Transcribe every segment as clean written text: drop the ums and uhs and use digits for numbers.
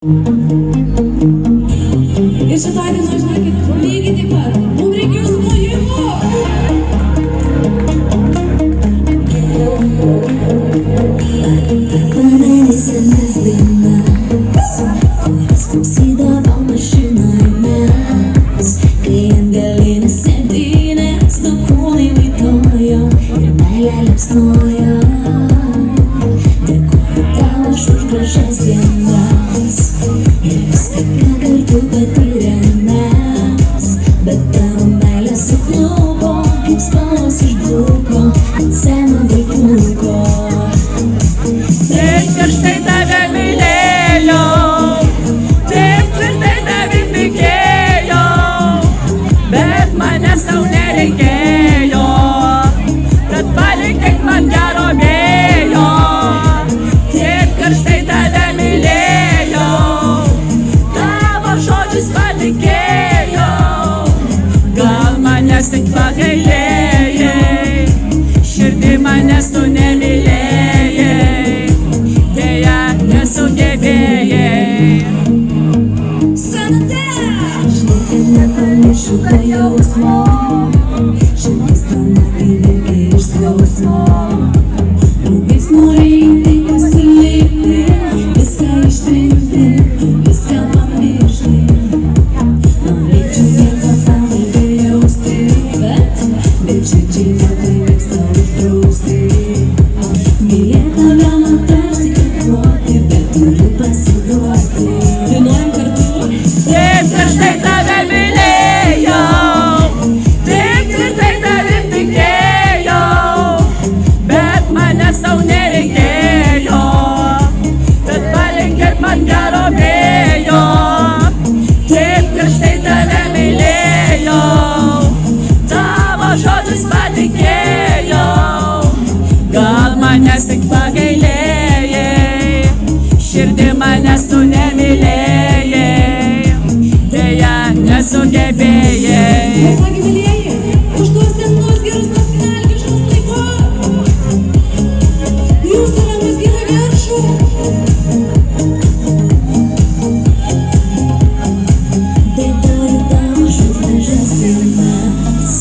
Ir šitoj dienoj, žinokit, lygiai taip pat. Mums reikia jūsų plojimų. Pameni senas dainas, kurias klausydavom mašinoj mes, kai ant galinės sėdynės du kūnai vaitojo ir meilė liepsnojo. Dėkoju tau už gražias dienas ir viską, ką kartu patyrėm mes, bet tavo meilė suklupo, kaip spalvos išbluko ant seno vaikinuko. Taip karštai tave mylėjau, taip tvirtai tave tikėjau, bet manęs tau nereikėjo, kad palinkėk man gero vėjo. Taip karštai tave mylėjau, tavo žodžius patikėjau, gal manęs tik pagailėjai, širdį manęs tu nemylėjai, deja nesugebėjai. Senate! Žinai, kad nepamiršiu to jausmo, širdis tau neįveikia iš skausmo. Draugais nori pasilikti, viską ištrinti, viską pamiršti. Norėčiau nieko tau nebejausti, bet širdžiai nepavyks tau uždrausti. Mylėt tave man tarsi kvėpuoti, bet turiu pasiduoti. Dainuojam kartu. Taip karštai tave mylėjau, taip tvirtai tave tikėjau, bet manęs tau nereikėjo, kad palinkėk man gero vėjo. Taip karštai tave mylėjau, tavo žodžius patikėjau, gal manęs tik pagailėjai, širdį manęs tu nemylėjai, deja nesugebėjai. Kągi, mylieji, už tuos senus gerus nostalgiškus laikus. Jūsų rankos kyla viršų. Dėkoju tau už gražias dienas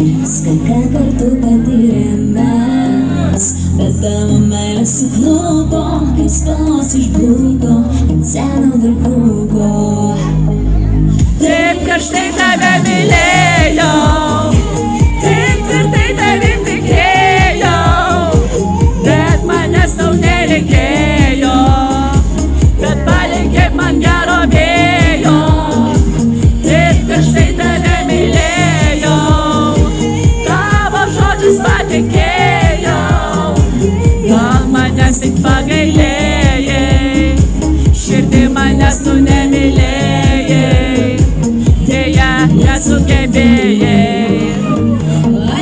ir viską, ką kartu patyrėm mes, bet tavo meilė suklupo, kaip spalvos išbluko ant seno vilkuko. Taip karštai tave mylėjau, taip tvirtai tave tikėjau, bet manęs tau nereikėjo, kad palinkėk man gero vėjo. Taip karštai tave mylėjau, tavo žodžius patikėjau, gal manęs tik pagailėjai, širdį manęs tu nemylėjai, deja nesugebėjai.